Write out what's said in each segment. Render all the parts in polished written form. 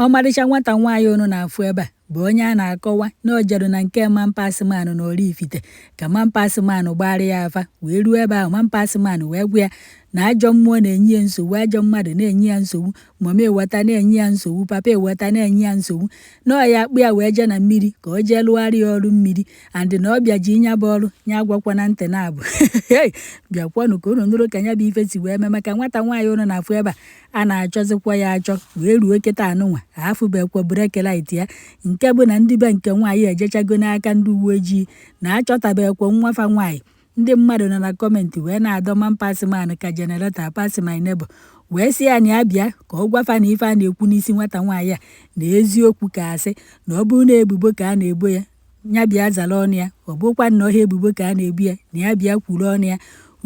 Ọmarịcha nwata nwaanyị unu na-afụ ebe a bụ onye a na-akọwa na o jere na nke Mampasiman n'Oraifite ka Mampasiman gbara ya afa wee ruo ebe ahụ. Mampasiman wee gwa ya na ajọ mmụọ na-enye ya nsogbu, ajọ mmadụ na-enye ya nsogbu, mama eweta na-enye ya nsogbu, papa eweta na-enye ya nsogbu, na ọ ya akpụ ya wee jee na mmiri ka o jee lụgharịa ọrụ mmiri and na ọ bịa ji nya bụ ọrụ nya agwakwana ntị na-abụ bịakwanụ ka unu nụrụ ka nya bụ ife si wee mee, maka nwata nwaanyị unu na-afụ ebe a na-achọzikwa ya achọ wee ruo kịta anụnwa afụbekwa brekilaịtị ya, nke bụ na ndị be nke nwaanyị ejechago n'aka ndị uwe ojii na achọtabekwa nwafa nwaanyị. Ndị mmadụ nọ na kọmentị wee na-adọ Mampasiman ka jeneretọ pass my neighbor wee sị ya na ya bịa ka ọ gwafa na ife a na-ekwu n'isi nwata nwaanyị a na eziokwu ka asị, na ọ bụrụ na ebubo ka a na-ebo ya ya bịa zara ọnụ ya, ọ bụkwa na ọha ebubo ka a na-ebu ya na ya bịa kwuru ọnụ ya,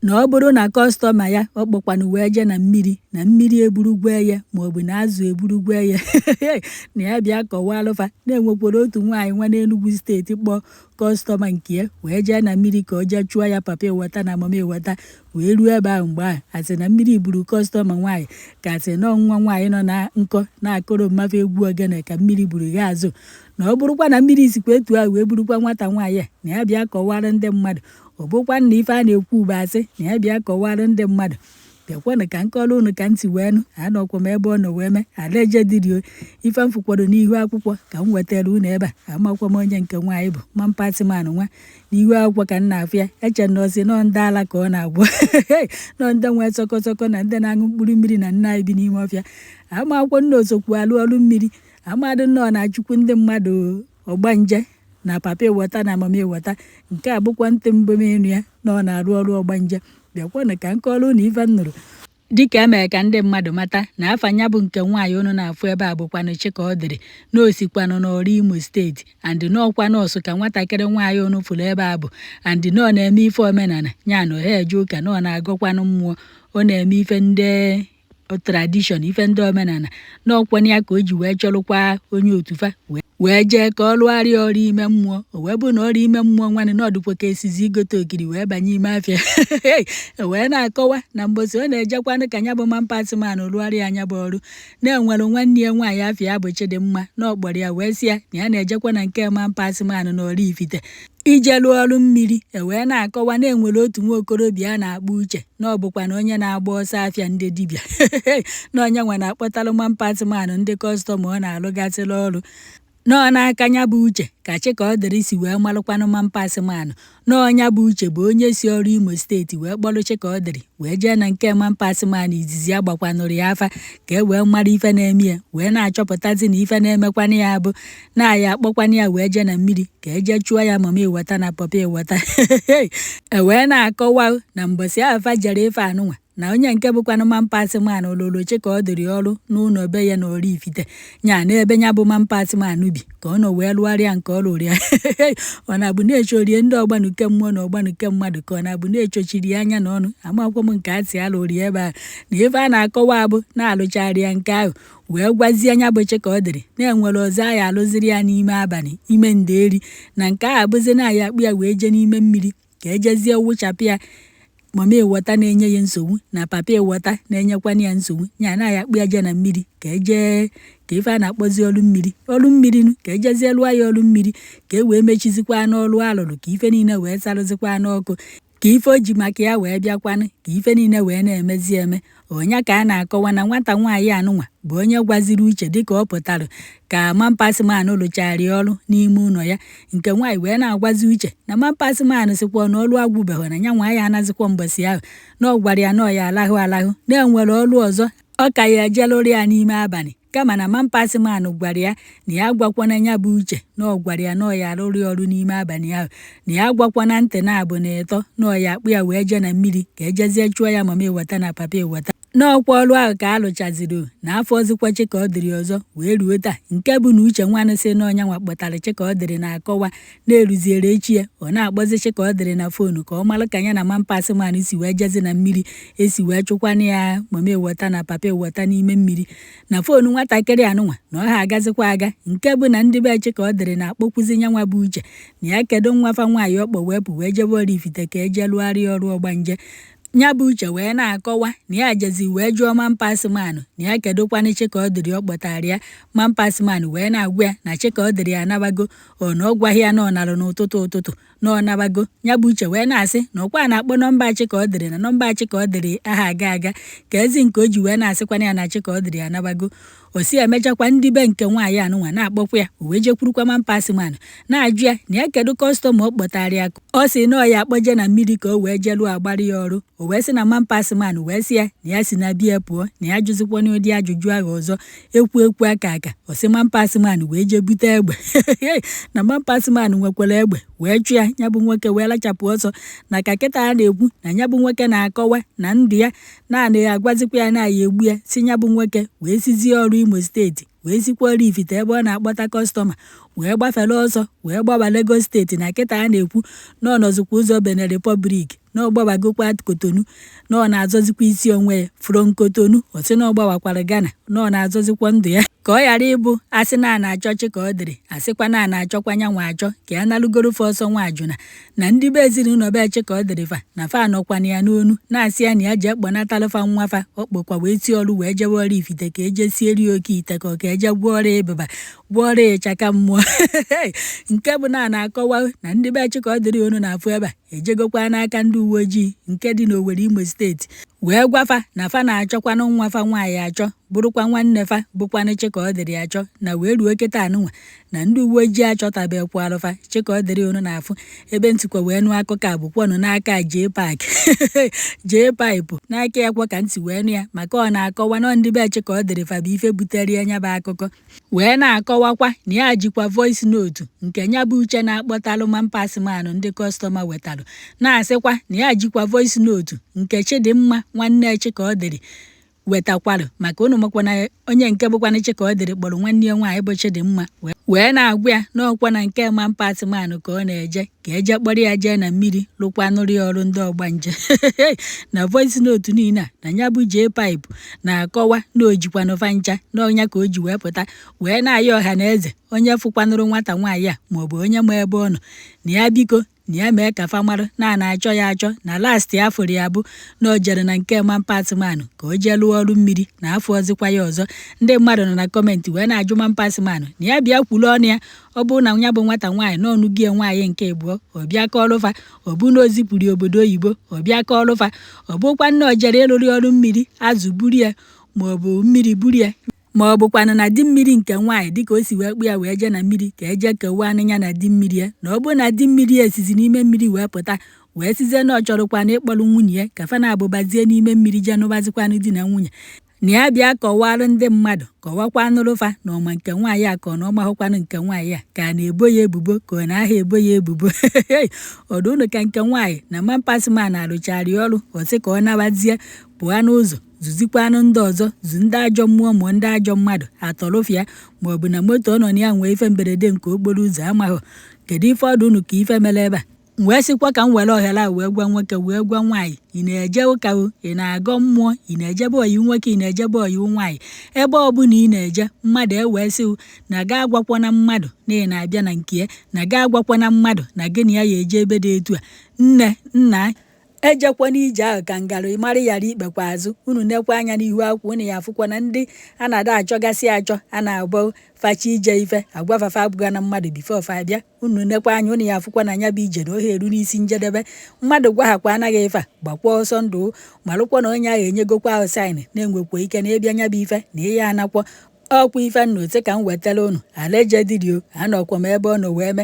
na ọ bụrụ na kọstọma ya ọ kpọkwanụ wee jee na mmiri eburugwe ya maọbụ na azụ eburugwe ya na ya bịa kọwaa alụfa. Na-enwekwara otu nwaanyị nwa n'Enugu steeti kpọọ kọstọma nke ya wee jee na mmiri ka ọ jee chụọ ya papa eweta na mama eweta wee ruo ebe ahụ. Mgbe ahụ asị na mmiri buru kọstọma nwaanyị ka asị na nwa nwaanyị nọ na nkọ na-akọrọ mmafe egwu ogene ka mmiri buru ya azụ, na ọ bụrụkwa na mmiri sikwa etu ahụ wee burukwa nwata nwaanyị a na ya bịa kọwara ndị mmadụ, ọ bụkwa na ife a na-ekwu ube asị na ya bịa kọwara ndị mmadụ. Bịakwanụ ka nkọrọ unu ka ntị wee nụ, anọkwa m ebe ọ nọ wee mee alaeje dịrio ife m fụkwado n'ihu akwụkwọ ka m wetara unu ebe a. Amakwa m onye nke nwaanyị bụ Mampasiman nwa n'ihu akwụkwọ ka m na-afụ ya. Eche na ọsị nọ ndị ala ka ọ na-agwọ nọ ndị nwee sọkọsọkọ na ndị na-aṅụ mkpụrụ mmiri na nna anyị bi n'ime ọfịa. Amakwụkwọ nna osokwu alụ ọrụ mmiri, amadụ nnọọ na-achụkwu ndị mmadụ ọgbanje na papa eweta na mama eweta. Nke a bụkwa ntị mbụ m ịnụ ya na ọ na-arụ ọrụ ọgbanje. Bịakwanụ ka nkọrọ unu ife m nụrụ dịka emere ka ndị mmadụ mata na afa nya bụ nke nwaanyị unu na-afụ ebe a bụkwanụ Chikaọdịrị na osikwanụ n'Ọrụ Imo steeti and n'ọkwa nọọsụ ka nwatakịrị nwaanyị unu fụrụ ebe a bụ and na ọ na-eme ife omenala nya na ọha eje ụka na ọ na-agọkwanụ mmụọ, ọ na-eme ife ndị tradishọn, ife ndị omenala na ọkwanụ ya ka o ji wee chọrọkwa onye otufa wee jee ka ọ lụgharịa ọrụ ime mmụọ. O wee bụ na ọrụ ime mmụọ nwanne na ọdụkwa ka esizi igote ogiri wee banye ime afịa wee na-akọwa na mgbosi ọ na-ejekwanụ ka nya bụ Mampasiman lụgharịa anya bụ ọrụ na-enwere nwanne ya nwaanyị afịa ya bụ Chidimma na ọ kpọrọ ya wee sị ya na ya na-ejekwa na nke Mampasiman n'Oraifite ije lụọ ọrụ mmiri. Wee na-akọwa na-enwere otu nwa okorobịa a na-akpọ Uche na ọ bụkwa na onye na-agba ọsọ afịa ndị dibịa na onye nwe na-akpọtalụ Mampasiman ndị kọstọma ọ na-alụgasịrị ọrụ. Nọọ n'aka nya bụ Uche ka Chikaọdịrị si wee malụkwanụ Mampasiman. Nọọ nya bụ Uche bụ onye si Ọrụ Imo steeti wee kpọrọ Chikaọdịrị wee jee na nke Mampasiman izizi agbakwanụrụ ya afa ka e wee mara ife na-eme ya, wee na-achọpụtazi na ife na-emekwanụ ya bụ na ya akpọkwanụ ya wee jee na mmiri ka eje chụọ ya mama eweta na papa eweta wee na-akọwa na mbọsị afa jere ife anụnwa na onye nke bụkwanụ Mampasiman lụrụ Chikaọdịrị ọrụ n'ụlọ be ya n'Oraifite nya na ebe nya bụ Mampasiman bi ka ọ nọ wee lụgharịa nke ọ lụrụ ya ọ na-abụ na-echorie ndị ọgbanuke mmụọ na ọgbanuke mmadụ ka ọ na-abụ na-echochiri ya anya n'ọnụ. Amakwa m nke a si alụrụ ya ebe a na ife a na-akọwa abụ na-alụchara ya nke ahụ wee gwazie anya bụ Chikaọdịrị na-enwere ọzọ a ya alụziri ya n'ime abalị ime nderi na nke a abụzi na ya akpụ ya wee jee n'ime mmiri ka ejezie wụchapụ ya mama eweta na-enye ya nsogbu na papa eweta na-enyekwana ya nsogbu nya na ya akpụ ya jee na mmiri ka eje ka ife a na-akpọzi ọrụ mmiri ka ejezie lụọ ya ọrụ mmiri ka e wee mechizikwa n'ọrụ alụrụ ka ife niile wee sarụzikwa n'ọkụ ka ife o ji maka ya wee bịakwanụ ka ife niile wee na-emezi eme. Onye ka a na-akọwa na nwata nwaanyị anụnwa bụ onye gwaziri Uche dịka ọ pụtara ka Mampasiman lụchara ọrụ n'ime ụlọ ya. Nke nwaanyị wee na-agwazi Uche na Mampasiman sikwa na ọrụ agwụbeghị na nya nwaanyị anazikwa mbọsị ahụ na ọ gwara ya na ọ ya alahụ na-enwere ọrụ ọzọ ọ ka ya ejelụrụ ya n'ime abalị, kama na Mampasiman gwara ya na ya agwakwana nya bụ Uche na ọ gwara ya na ọ ya alụrụ ọrụ n'ime abalị ahụ, na ya agwakwana ntị na abụ na ịtọ na ọ ya akpụ ya wee jee na mmiri ka ejezie chụọ ya mama eweta na papa eweta. N'ọkwa ọrụ ahụ ka a lụchaziri na afọ ọzọkwa Chikaọdịrị ọzọ wee ruo taa, nke bụ na Uche nwanne si na ọnya nwa kpọtara Chikaọdịrị na-akọwa na-eruziere echi ya ọ na-akpọzi Chikaọdịrị na foonu ka ọ malụ ka ya na Mampasiman si wee jezi na mmiri esi wee chụkwana ya mama eweta na papa eweta n'ime mmiri na foonu nwatakịrị anụnwa na ọ ha agazikwa aga. Nke bụ na ndị be Chikaọdịrị na-akpọkwuzi nya nwa bụ Uche na ya kedu nwafa nwaanyị ọkpọ wepụ wee jebe Oraifite ka eje lụgharịa ọrụ ọgbanje. nya bụ Uche wee na-akọwa na ya jezi wee jụọ Mampasịmanụ na ya kedụkwanụ Chikaọdịrị ọ kpọtara ya. Mampasịmanụ wee na-agwa ya na Chikaọdịrị ya anabago, na ọ gwaghị ya na ọ narụ n'ụtụtụ na ọ nabago. Nya bụ Uche wee na-asị na ọkwa na-akpọ nọmba Chikaọdịrị na nọmba Chikaọdịrị aha aga ka ezi nke o ji wee na-asịkwana ya na Chikaọdịrị ya anabago. O si emechakwa ndị be nke nwaanyị anụnwa na-akpọkwa ya, o wee jekwurukwa Mampasịmanụ na-ajụ ya na ya kedu kọstọma ọ kpọtara ya. Ọ sị na ọ ya akpọje na mmiri ka o wee jeluo agbara ya ọrụ. O wee sị na Mampasịmanụ wee sị ya na ya si na bịa pụọ na ya jụzikwa n'ụdị ajụjụ ahụ ọzọ ekwu aka. O sị Mampasịmanụ wee jee bute egbe na Mampasịmanụ nwekwara egbe wee chụ ya. Ya bụ nwoke wee lachapụ ọsọ na ka kịta a na-ekwu na ya bụ nwoke na-akọwa na ndụ ya na-anaghị agwazikwa ya na ya egbu ya, si ya bụ nwoke wee sizie ọrụ Imo steeti wee sikwa Oraifite ebe ọ na-akpọta kọstọma wee gbafere ọsọ wee gbaba Lagos steeti. Na kịta a na-ekwu na ọ nọzikwa ụzọ Benin Republic, na ọ gbabagokwa Kotonu, na ọ na-azọzikwa isi onwe ya from Kotonu. O sị na ọ gbawakwara Ghana, na ọ na-azọzikwa ndụ ya ka ọ ghara ịbụ asị na a na-achọ Chikaọdịrị asịkwa na a na-achọkwa nyanwa achọ ka ya nalụgoro fa ọsọ Nwajuna. Na ndị be ezinụlọ be Chikaọdịrị fa na fa anọkwana ya n'onu na-asị ya na ya jee kpọnatalụfa nwa fa. Ọ kpọkwa wee si ọrụ wee jebe Oraifite ka eje sieri oke ite ka ọ ka eje gwọọ ọrịa ịbụba, gwọọ ọrịa ịchaka mmụọ nke bụ na a na-akọwa na ndị be Chikaọdịrị onu na-afụ ebe a ejegokwa n'aka ndị uwe ojii nke dị n'Owerri Imo steeti wee gwafa na fa na-achọkwanụ nwa fa nwaanyị achọ, bụrụkwa nwanne fa bụkwanụ Chikaọdịrị achọ. Na wee ruo kịta anụnwa na ndị uwe ojii achọtabekwalụ fa Chikaọdịrị onu na-afụ. Ebe ntịkwa wee nụ akụkọ a bụkwanụ n'aka Jee Pak Jee Paịpụ n'aka ya kwa ka ntị wee nụ ya, maka ọ na-akọwa na ndị be Chikaọdịrị fa bụ ife butere ya nya bụ akụkọ. Wee na-akọwakwa na ya jikwa voice note nke nya bụ Uche na-akpọtalụ Mampasịmanụ ndị kọstọma wetalụ, na-asịkwa na ya jikwa voice note nke Chidimma nwanne Chikaọdịrị wetakwalụ, maka unu makwana onye nke bụkwana Chikaọdịrị kpọrọ nwanne ya nwaanyị bụ Chidimma wee na-agwa ya na ọkwa na nke Mampasịmanụ ka ọ na-eje ka eje kpọrọ ya jee na mmiri lụkwanụrụ ya ọrụ ndị ọgbanje na voice note niile a na ya bụ Jee Paịpụ na-akọwa na o jikwanụ fa ncha na ọnya ka o ji wee pụta wee na-ayọ ọha na eze onye fụkwanụrụ nwata nwaanyị a maọbụ onye ma ebe ọ nọ na ya biko na ya mee ka fa marụ na a na-achọ ya achọ. Na last ya fụrụ ya bụ na o jere na nke Mampasịmanụ ka o jee lụọ ọrụ mmiri na afọ ọzịkwa ya ọzọ. Ndị mmadụ nọ na kọmentị wee na-ajụ Mampasịmanụ na ya bịa kwulu ọnụ ya, ọ bụ na ya bụ nwata nwaanyị na ọnụgie nwaanyị nke abụọ ọ bịa kọọlụ fa, ọ bụ na o zipụrụ obodo oyibo ọ bịa kọọlụ fa, ọ bụkwa na o jere ịlụrụ ọrụ mmiri azụ buru ya maọbụ mmiri buru ya, ma ọ bụkwanụ na di mmiri nke nwaanyị dịka o si wee kpụ ya wee jee na mmiri ka eje kewaa anụ ya na di mmiri ya. Na ọ bụ na di mmiri ya esizi n'ime mmiri wee pụta wee sizie na ọ chọrọkwana ịkpọrọ nwunye ya ka fa na-abụbazie n'ime mmiri jee nụbazikwanụ di na nwunye, na ya bịa kọwalụ ndị mmadụ kọwakwanụrụ fa na ọma nke nwaanyị a ka ọ na ọmahụkwanụ nke nwaanyị a ka a na-ebo ya ebubo ka ọ na-aha ebo ya ebubo ọdụ unu ka nke nwaanyị na Mampasịmanụ arụchara ya ọrụ ọ sị ka ọ nabazie pụọ n'ụzọ zuzikwanụ ndị ọzọ zu ndị ajọ mmụọ ma ndị ajọ mmadụ atọrọfịa maọbụ na moto ọ nọ na ya nwee ife mberede nke okporo ụzọ amaghị. Kedu ife ọdụ unu ka ife mere ebe a? Wee sịkwa ka m were ohere a wee gwa nwoke wee gwa nwaanyị, ị na-eje ụka o, ị na-agọ mmụọ, ị na-ejebe ọyị nwoke, ị na-ejebe ọyị nwaanyị, ebe ọbụla ị na-eje mmadụ ewee sị na ga agwakwana mmadụ na ị na-abịa na nke ya, na ga agwakwana mmadụ na gị na ya eje ebe dị etu a. Nne nna ejekwana ije ahụ ka ngara mara yara ikpekwa azụ. Unu nekwa anya n'ihu akwụ unu ya afụkwa na ndị a na-ada achọgasị achọ a na-abụ facha ije ife agwafafa abụga na mmadụ bifo fa abịa. Unu nekwa anya unu ya afụkwa na nya bụ ije na ohe eru n'isi njedebe. Mmadụ gwahakwa anaghị ife a gbakwa ọsọ ndụ marụkwa na onye ahụ enyegokwa ahụ saịn na-enwekwa ike na ịbịa nya bụ ife na ihe anakwọ ọkwa ife nna ote ka m wetara unu alaeje dịrio anọkwa m ebe ọ nọ wee mee